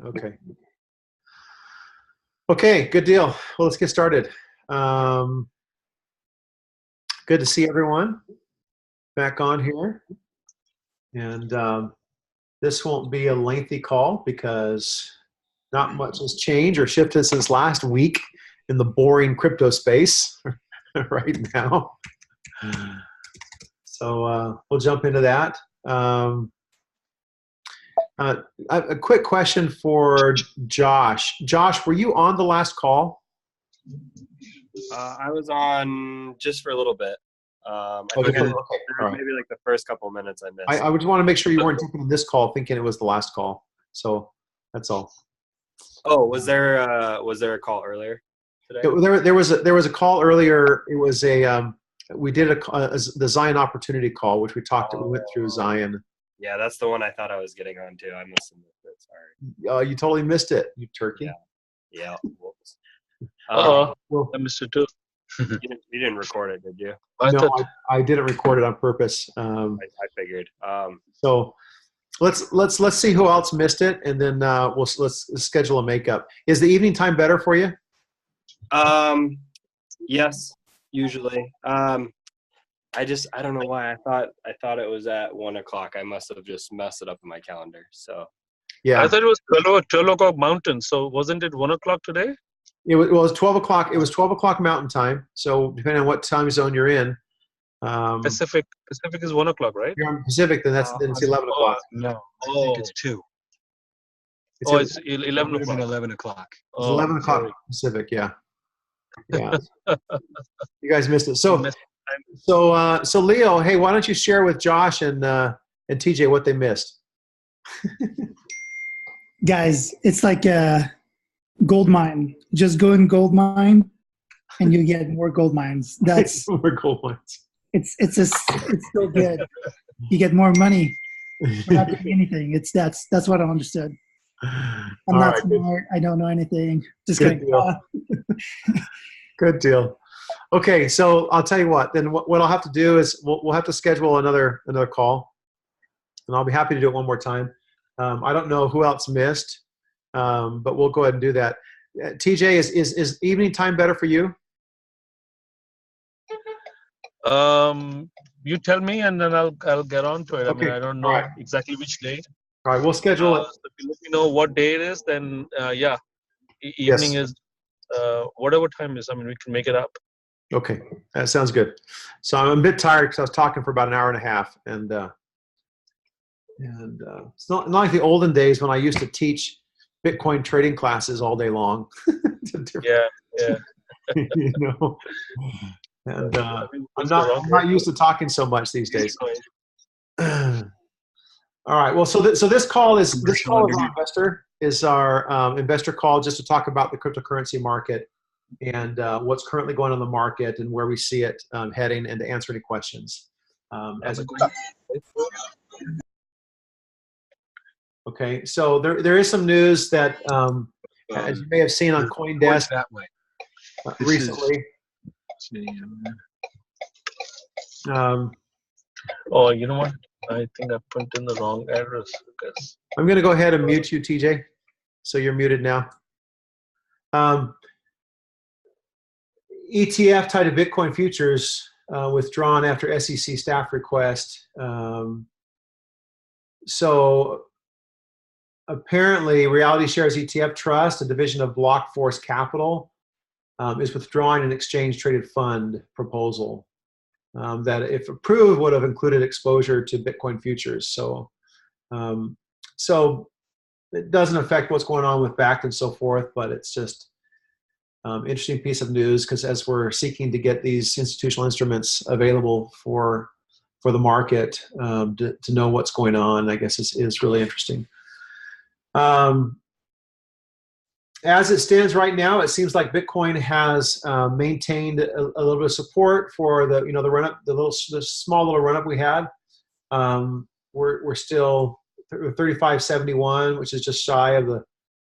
Okay. Okay, good deal. Well, let's get started. Good to see everyone back on here. And this won't be a lengthy call because not much has changed or shifted since last week in the boring crypto space right now. So we'll jump into that. A quick question for Josh. Josh, were you on the last call? I was on just for a little bit. I Okay. think All right. maybe like the first couple of minutes I missed. I would want to make sure you weren't taking this call thinking it was the last call. So that's all. Oh, was there a call earlier today? There was a call earlier. It was we did the Zion opportunity call, which we went through Zion. Yeah, that's the one I thought I was getting on to. I must have missed it. Sorry. You totally missed it, you turkey. Yeah. Whoops. Well, I missed it too. You didn't record it, did you? No, I didn't record it on purpose. I figured. So let's see who else missed it, and then let's schedule a makeup. Is the evening time better for you? Yes, usually. I don't know why I thought it was at 1 o'clock. I must have just messed it up in my calendar. So yeah, I thought it was 12 o'clock Mountain. So wasn't it 1 o'clock today? It was 12 o'clock. It was 12 o'clock Mountain time. So depending on what time zone you're in. Pacific is 1 o'clock, right? If you're on Pacific, then it's 11 o'clock. No, I think it's 2. It's 11 It would have been o'clock. 11 o'clock. It's 11 o'clock sorry. Pacific. Yeah. You guys missed it. So Leo, hey, why don't you share with Josh and TJ what they missed? Guys, it's like a gold mine. Just go in gold mine, and you get more gold mines. That's more gold mines. it's so good. You get more money for not doing anything. That's what I understood. I'm not smart. I don't know anything. Just Good kidding. deal. Good deal. Okay, so I'll tell you what. Then what I'll have to do is we'll have to schedule another call, and I'll be happy to do it one more time. I don't know who else missed, but we'll go ahead and do that. TJ, is evening time better for you? You tell me, and then I'll get on to it. Okay. I don't know exactly which day. All right, we'll schedule it. So if you let me know what day it is, then evening is whatever time is. We can make it up. Okay, that sounds good. So I'm a bit tired because I was talking for about an hour and a half, and it's not like the olden days when I used to teach Bitcoin trading classes all day long. Yeah. You know, and I'm not used to talking so much these days. All right. Well, so this call is our investor call just to talk about the cryptocurrency market and what's currently going on in the market and where we see it heading, and to answer any questions. Okay. So there is some news that, as you may have seen on CoinDesk that way. recently. Oh, you know what? I think I put in the wrong address because I'm going to go ahead and mute you, TJ. So you're muted now. ETF tied to Bitcoin futures withdrawn after SEC staff request. So apparently, Reality Shares ETF Trust, a division of Blockforce Capital, is withdrawing an exchange-traded fund proposal that, if approved, would have included exposure to Bitcoin futures. So it doesn't affect what's going on with BACT and so forth, but it's just interesting piece of news, because as we're seeking to get these institutional instruments available for the market, to know what's going on, I guess is really interesting. As it stands right now, it seems like Bitcoin has maintained a little bit of support for the run up, the small little run up we had. We're still 3571, which is just shy of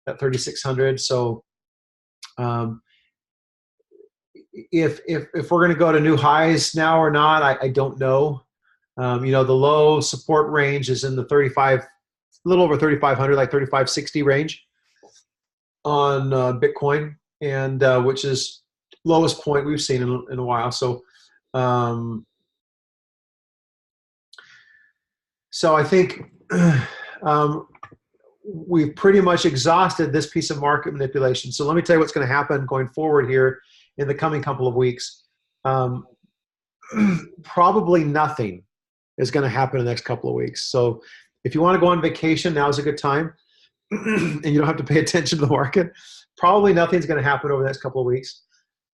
that 3600. So if we're going to go to new highs now or not, I don't know. The low support range is in the 35, a little over 3500, like 3560 range. Bitcoin, and which is lowest point we've seen in a while. So, so I think we've pretty much exhausted this piece of market manipulation. So let me tell you what's going to happen going forward here in the coming couple of weeks. Probably nothing is going to happen in the next couple of weeks. So if you want to go on vacation, now is a good time, and you don't have to pay attention to the market. Probably nothing's going to happen over the next couple of weeks.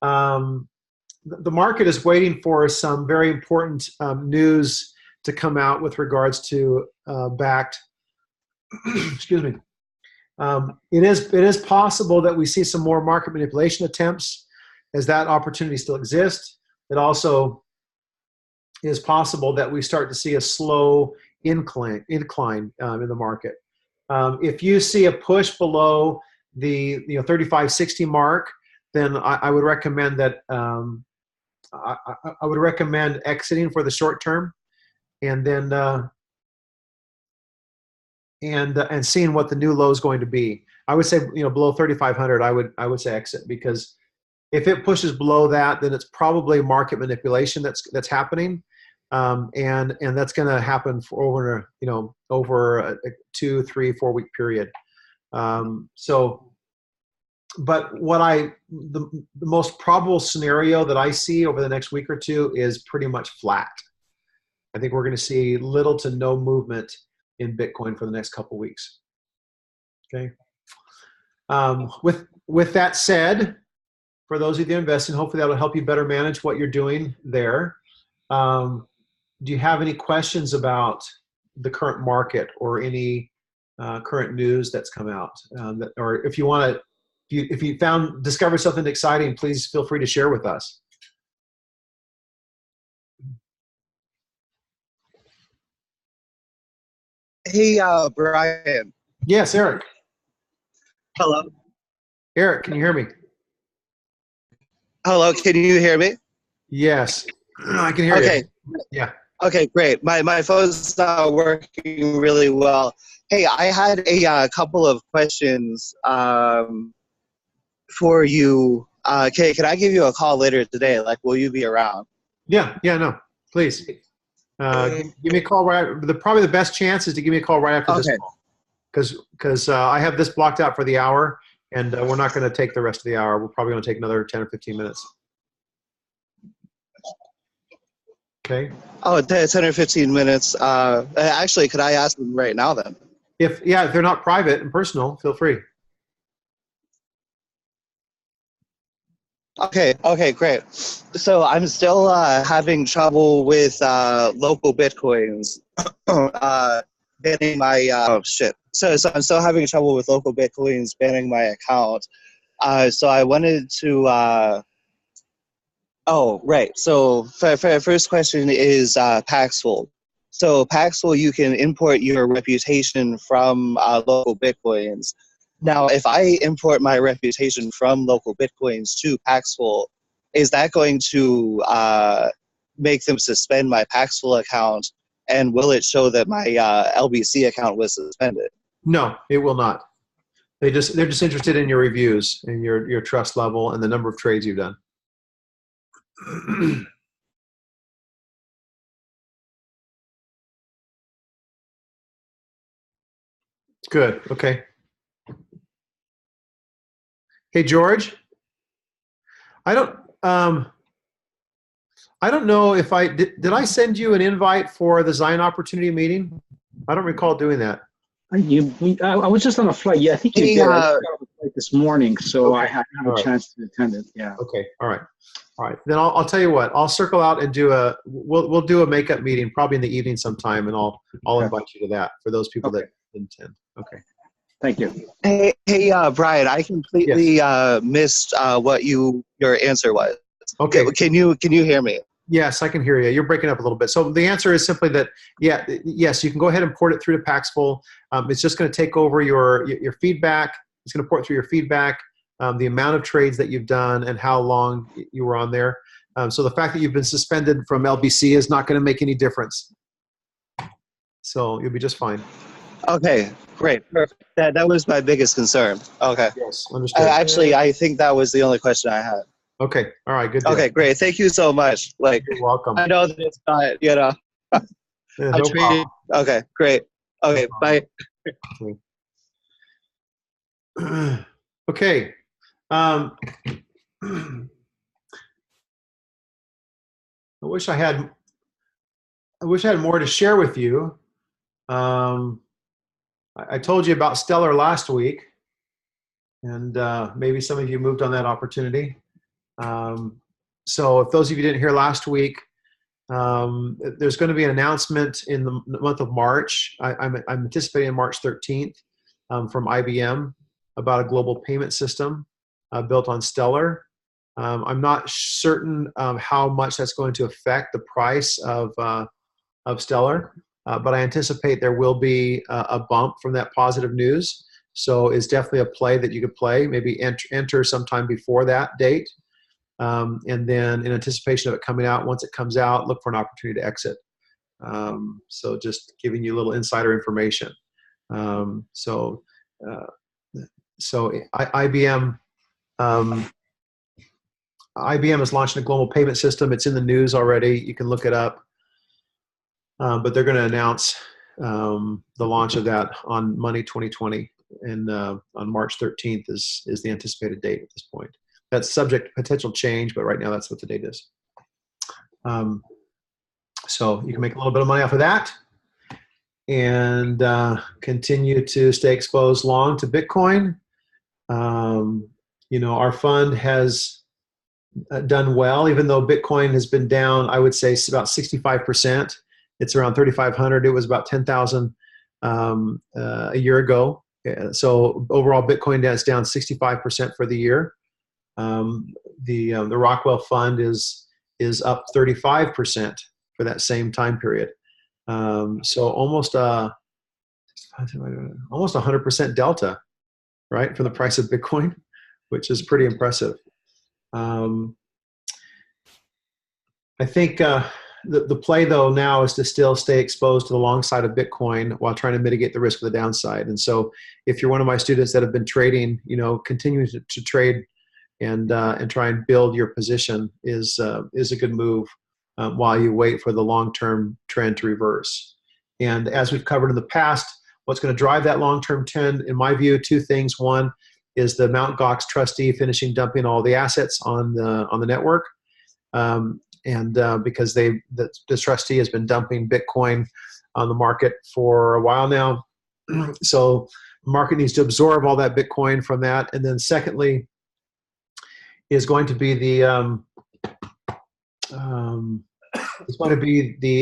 The market is waiting for some very important news to come out with regards to backed. Excuse me. It is possible that we see some more market manipulation attempts, as that opportunity still exists. It also is possible that we start to see a slow incline in the market. If you see a push below the 3560 mark, then I would recommend that I would recommend exiting for the short term, and then and seeing what the new low is going to be. I would say below 3500, I would say exit, because if it pushes below that, then it's probably market manipulation that's happening, and that's going to happen for over a 2, 3, 4 week period. But the most probable scenario that I see over the next week or two is pretty much flat. I think we're going to see little to no movement in Bitcoin for the next couple of weeks. Okay. With that said, for those of you investing, hopefully that'll help you better manage what you're doing there. Do you have any questions about the current market or any current news that's come out? Or if you want to, if you discovered something exciting, please feel free to share with us. Hey, Brian. Yes, Eric. Hello. Eric, can you hear me? Hello, can you hear me? Yes, I can hear you. Okay. Yeah. Okay, great. My phone's not working really well. Hey, I had a couple of questions for you. Okay, can I give you a call later today? Like, will you be around? Yeah, no, please. Give me a call probably the best chance is to give me a call right after this call, because I have this blocked out for the hour, and we're not going to take the rest of the hour. We're probably going to take another 10 or 15 minutes. Okay. Oh, 10 or 15 minutes. Actually, could I ask them right now then? If they're not private and personal, feel free. Okay, great. So I'm still having trouble with local Bitcoins. Banning my So I'm still having trouble with local Bitcoins banning my account. So I wanted to. Oh, right. So first question is Paxful. So Paxful, you can import your reputation from local Bitcoins. Now, if I import my reputation from local Bitcoins to Paxful, is that going to make them suspend my Paxful account? And will it show that my LBC account was suspended? No, it will not. They're just interested in your reviews and your trust level and the number of trades you've done. Good. Okay. Hey, George. I don't know if did I send you an invite for the Zion Opportunity meeting? I don't recall doing that. I was just on a flight. Yeah, I think you did. I got on a flight this morning, so okay. I had a chance to attend it. Yeah. Okay. All right. Then I'll tell you what. I'll circle out and we'll do a makeup meeting probably in the evening sometime, and I'll invite you to that for those people that intend. Okay. Thank you. Hey, Brian, I completely missed what your answer was. Okay. Can you hear me? Yes, I can hear you. You're breaking up a little bit. So the answer is simply that, yes, you can go ahead and port it through to Paxful. It's just going to take over your feedback. It's going to port through your feedback, the amount of trades that you've done, and how long you were on there. So the fact that you've been suspended from LBC is not going to make any difference. So you'll be just fine. Okay, great, perfect. That was my biggest concern. Okay. Yes, understood. Actually, I think that was the only question I had. Okay, all right, good deal. Okay, great. Thank you so much. Like, You're welcome. I know that it's not, you know. Yeah, no problem. Okay, great. Okay, bye. Okay. I wish I had more to share with you. I told you about Stellar last week, and maybe some of you moved on that opportunity. So if those of you didn't hear last week, there's going to be an announcement in the month of March. I'm anticipating March 13th from IBM about a global payment system built on Stellar. I'm not certain how much that's going to affect the price of Stellar, but I anticipate there will be a bump from that positive news. So it's definitely a play that you could play, maybe enter sometime before that date. And then in anticipation of it coming out, once it comes out, look for an opportunity to exit. So just giving you a little insider information. IBM is launching a global payment system. It's in the news already. You can look it up. But they're going to announce the launch of that on Money 2020, and on March 13th is the anticipated date at this point. That's subject to potential change, but right now that's what the date is. So you can make a little bit of money off of that, and continue to stay exposed long to Bitcoin. Our fund has done well, even though Bitcoin has been down, I would say about 65%. It's around 3,500. It was about 10,000 a year ago. So overall, Bitcoin is down 65% for the year. The Rockwell Fund is up 35% for that same time period. So almost 100% delta, right, from the price of Bitcoin, which is pretty impressive. I think the play, though, now is to still stay exposed to the long side of Bitcoin while trying to mitigate the risk of the downside. And so if you're one of my students that have been trading, continuing to trade and try and build your position is a good move while you wait for the long-term trend to reverse. And as we've covered in the past, what's going to drive that long-term trend, in my view, two things. One is the Mt. Gox trustee finishing dumping all the assets on the network. Because the trustee has been dumping Bitcoin on the market for a while now. So the market needs to absorb all that Bitcoin from that. And then secondly is going to be the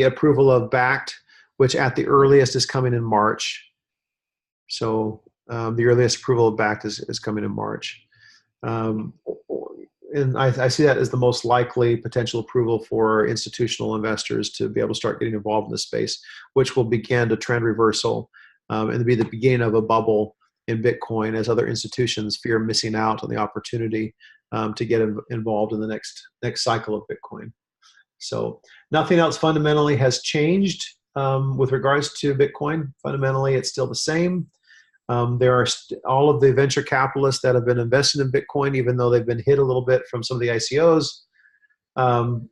approval of BACT, which at the earliest is coming in March. So the earliest approval of BACT is coming in March. And I see that as the most likely potential approval for institutional investors to be able to start getting involved in this space, which will begin a trend reversal and be the beginning of a bubble in Bitcoin as other institutions fear missing out on the opportunity to get involved in the next cycle of Bitcoin. So nothing else fundamentally has changed with regards to Bitcoin. Fundamentally, it's still the same. There are all of the venture capitalists that have been invested in Bitcoin, even though they've been hit a little bit from some of the ICOs.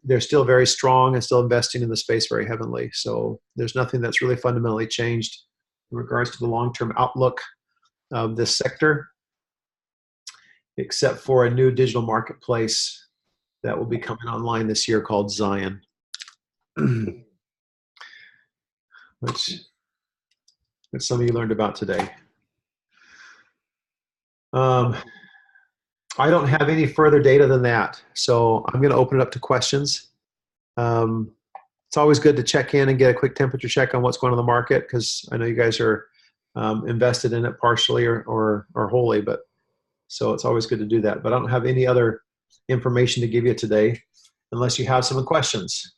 They're still very strong and still investing in the space very heavily. So there's nothing that's really fundamentally changed in regards to the long-term outlook of this sector, except for a new digital marketplace that will be coming online this year called Zion, which some of you learned about today. I don't have any further data than that, so I'm going to open it up to questions. It's always good to check in and get a quick temperature check on what's going on in the market, because I know you guys are invested in it partially or wholly, but so it's always good to do that. But I don't have any other information to give you today unless you have some questions.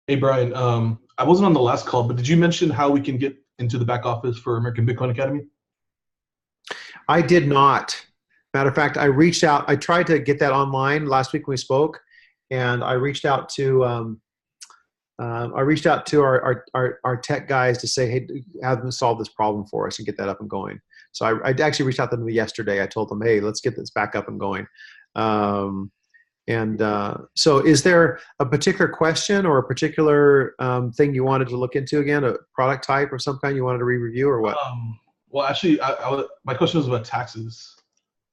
Hey, Brian, I wasn't on the last call, but did you mention how we can get into the back office for American Bitcoin Academy? I did not. Matter of fact, I reached out. I tried to get that online last week when we spoke, and I reached out to I reached out to our tech guys to say, hey, have them solve this problem for us and get that up and going. So I actually reached out to them yesterday. I told them, hey, let's get this back up and going. So is there a particular question or a particular thing you wanted to look into again, a product type or some kind you wanted to re-review or what? Well, actually, my question was about taxes.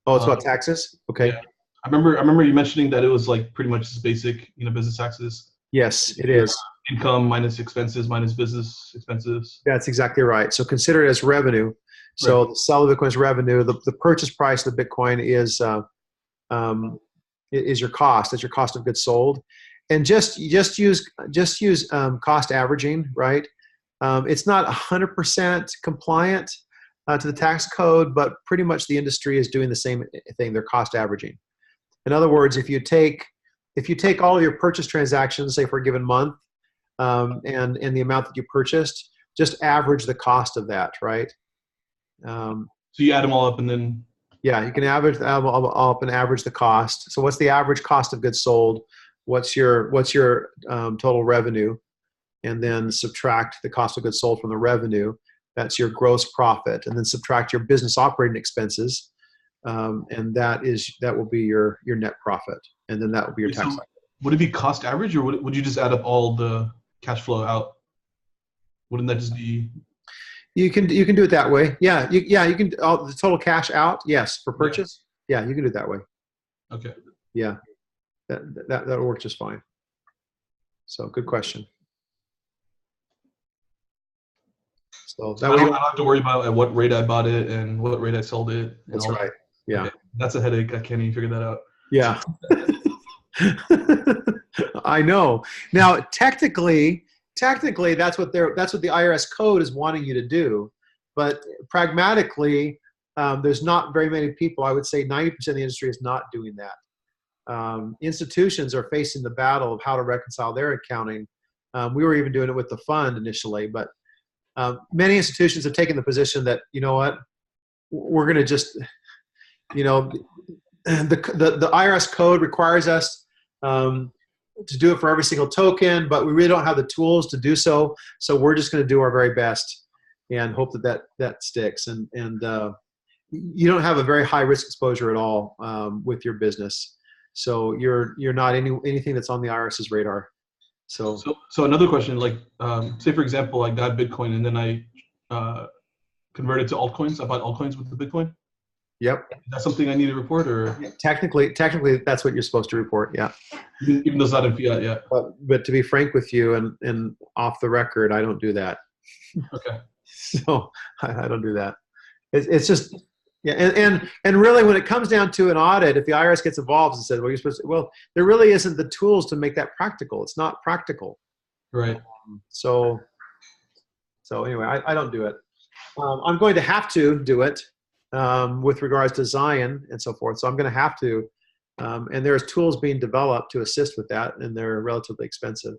Oh, it's about taxes? Okay. Yeah. I remember you mentioning that it was like pretty much just basic, business taxes. Yes, it is. Income minus expenses minus business expenses. That's exactly right. So consider it as revenue. So the sale of Bitcoin is revenue. The purchase price of the Bitcoin is your cost. It's your cost of goods sold, and just use cost averaging. Right? It's not 100% compliant to the tax code, but pretty much the industry is doing the same thing. They're cost averaging. In other words, if you take all of your purchase transactions, say for a given month, and the amount that you purchased, just average the cost of that, right? So you add them all up and then. Yeah, you can average all up and average the cost. So what's the average cost of goods sold? What's your total revenue? And then subtract the cost of goods sold from the revenue. That's your gross profit. And then subtract your business operating expenses. And that will be your net profit. And then that will be your tax. So would it be cost average, or would you just add up all the cash flow out? Wouldn't that just be? You can do it that way. Yeah, you can the total cash out. Yes, for purchase. Yeah, you can do it that way. Okay. Yeah, that'll work just fine. So good question. So that way I don't have to worry about at what rate I bought it and what rate I sold it. That's right. Yeah, okay. That's a headache. I can't even figure that out. Yeah. I know. Now, technically, that's what the IRS code is wanting you to do, but pragmatically, there's not very many people. I would say 90% of the industry is not doing that. Institutions are facing the battle of how to reconcile their accounting. We were even doing it with the fund initially, but many institutions have taken the position that, you know what, we're going to just, the IRS code requires us to do it for every single token, but we really don't have the tools to do so. So we're just going to do our very best and hope that sticks. And you don't have a very high risk exposure at all with your business. So you're not anything that's on the IRS's radar. So another question, like say for example, I got Bitcoin and then I converted to altcoins. I bought altcoins with the Bitcoin. Yep. Is that something I need to report, or? Yeah, technically, that's what you're supposed to report. Yeah. Even though it's not in fiat yet. But to be frank with you, and off the record, I don't do that. Okay. So I don't do that. It's just, yeah. And really, when it comes down to an audit, if the IRS gets involved and says, well, you're supposed to, well, there really isn't the tools to make that practical. It's not practical. Right. So anyway, I don't do it. I'm going to have to do it. With regards to Zion and so forth. So I'm going to have to, and there's tools being developed to assist with that, and they're relatively expensive.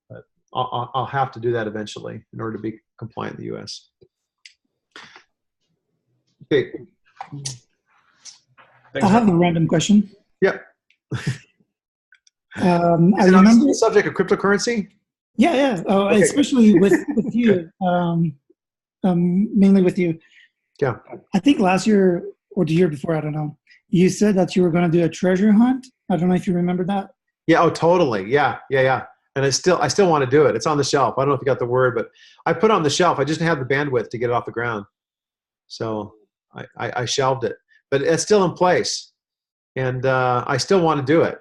But I'll have to do that eventually in order to be compliant in the U.S. Okay. I have a random question. Yep. I remember the subject of cryptocurrency. Yeah. Oh, okay. Especially with you, mainly with you. Yeah. I think last year or the year before, I don't know, you said that you were going to do a treasure hunt. I don't know if you remember that. Yeah. Oh, totally. Yeah. And I still want to do it. It's on the shelf. I don't know if you got the word, but I put it on the shelf. I just didn't have the bandwidth to get it off the ground. So I shelved it, but it's still in place. And I still want to do it.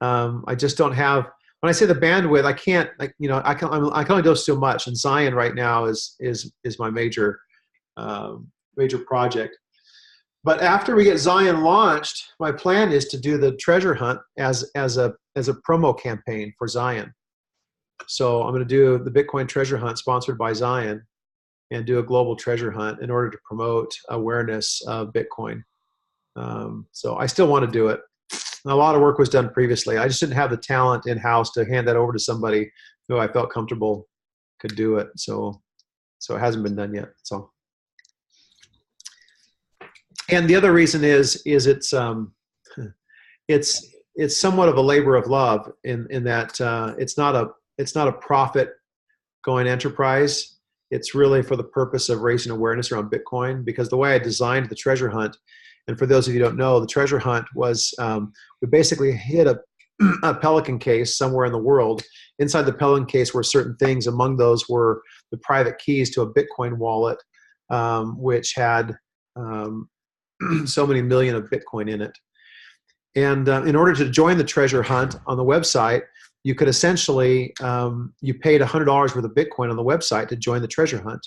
I just don't have, when I say the bandwidth, I can't, I can only do so much. And Zion right now is my major project. But after we get Zion launched, my plan is to do the treasure hunt as a promo campaign for Zion. So I'm going to do the Bitcoin treasure hunt sponsored by Zion and do a global treasure hunt in order to promote awareness of Bitcoin. So I still want to do it. And a lot of work was done previously. I just didn't have the talent in-house to hand that over to somebody who I felt comfortable could do it. So it hasn't been done yet. So. And the other reason is it's somewhat of a labor of love in that it's not it's not a profit going enterprise. It's really for the purpose of raising awareness around Bitcoin, because the way I designed the treasure hunt, and for those of you who don't know, the treasure hunt was, we basically hit a Pelican case somewhere in the world. Inside the Pelican case were certain things. Among those were the private keys to a Bitcoin wallet, which had so many million of Bitcoin in it. And in order to join the treasure hunt on the website, you could essentially, you paid $100 worth of Bitcoin on the website to join the treasure hunt.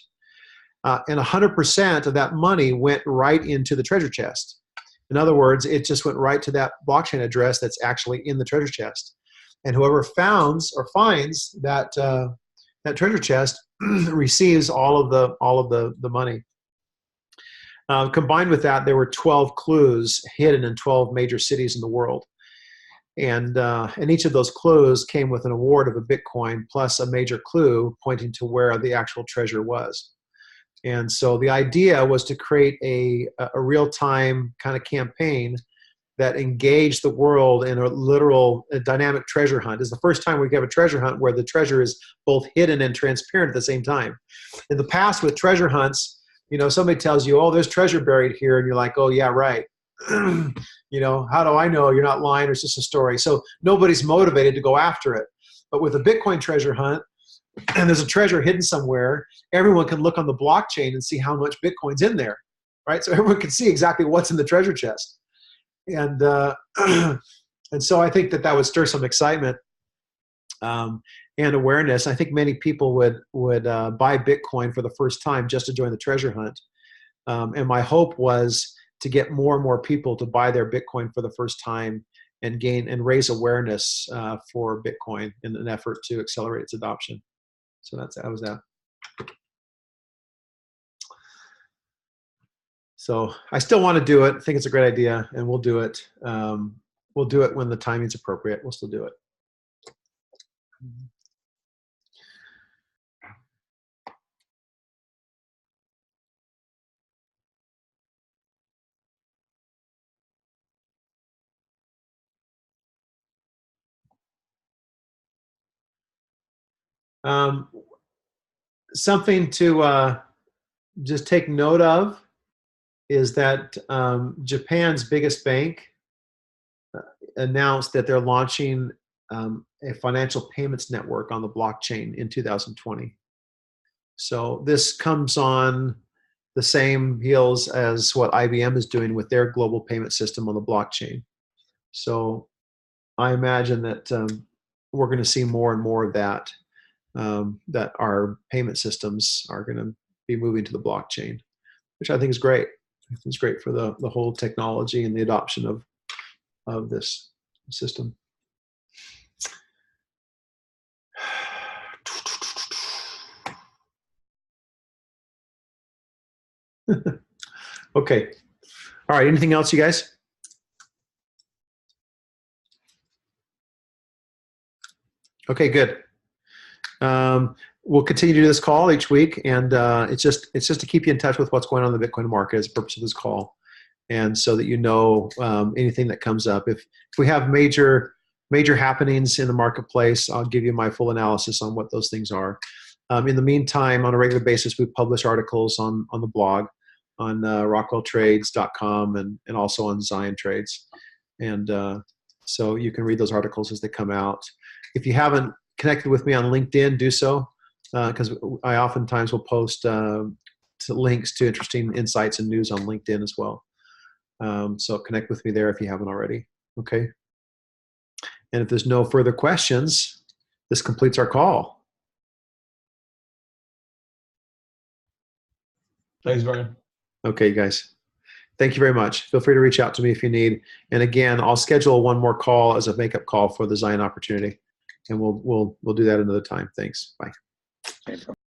And 100% of that money went right into the treasure chest. In other words, it just went right to that blockchain address that's actually in the treasure chest. And whoever finds that that treasure chest receives all of the money. Combined with that, there were 12 clues hidden in 12 major cities in the world. And each of those clues came with an award of a Bitcoin plus a major clue pointing to where the actual treasure was. And so the idea was to create a real-time kind of campaign that engaged the world in a dynamic treasure hunt. It's the first time we have a treasure hunt where the treasure is both hidden and transparent at the same time. In the past with treasure hunts, somebody tells you, oh, there's treasure buried here, and you're like, oh, yeah, right. How do I know you're not lying, or it's just a story? So nobody's motivated to go after it. But with a Bitcoin treasure hunt, and there's a treasure hidden somewhere, everyone can look on the blockchain and see how much Bitcoin's in there, right? So everyone can see exactly what's in the treasure chest. And and so I think that would stir some excitement and awareness. I think many people would buy Bitcoin for the first time just to join the treasure hunt. And my hope was to get more and more people to buy their Bitcoin for the first time and gain and raise awareness for Bitcoin in an effort to accelerate its adoption. So that was that. So I still want to do it. I think it's a great idea, and we'll do it. We'll do it when the timing's appropriate. We'll still do it. Something to just take note of is that Japan's biggest bank announced that they're launching a financial payments network on the blockchain in 2020. So this comes on the same heels as what IBM is doing with their global payment system on the blockchain. So I imagine that we're going to see more and more of that, that our payment systems are going to be moving to the blockchain, which I think is great. It's great for the whole technology and the adoption of this system. Okay. All right. Anything else, you guys? Okay, good. We'll continue to do this call each week, and it's just to keep you in touch with what's going on in the Bitcoin market as the purpose of this call, and so that you know anything that comes up. If we have major happenings in the marketplace, I'll give you my full analysis on what those things are. In the meantime, on a regular basis, we publish articles on the blog, on rockwelltrades.com and also on Zion Trades, and so you can read those articles as they come out. If you haven't connected with me on LinkedIn, do so, because I oftentimes will post to links to interesting insights and news on LinkedIn as well. So connect with me there if you haven't already. Okay. And if there's no further questions, this completes our call. Thanks, Brian. Okay, guys. Thank you very much. Feel free to reach out to me if you need. And again, I'll schedule one more call as a makeup call for the Zion opportunity. And we'll do that another time. Thanks. Bye.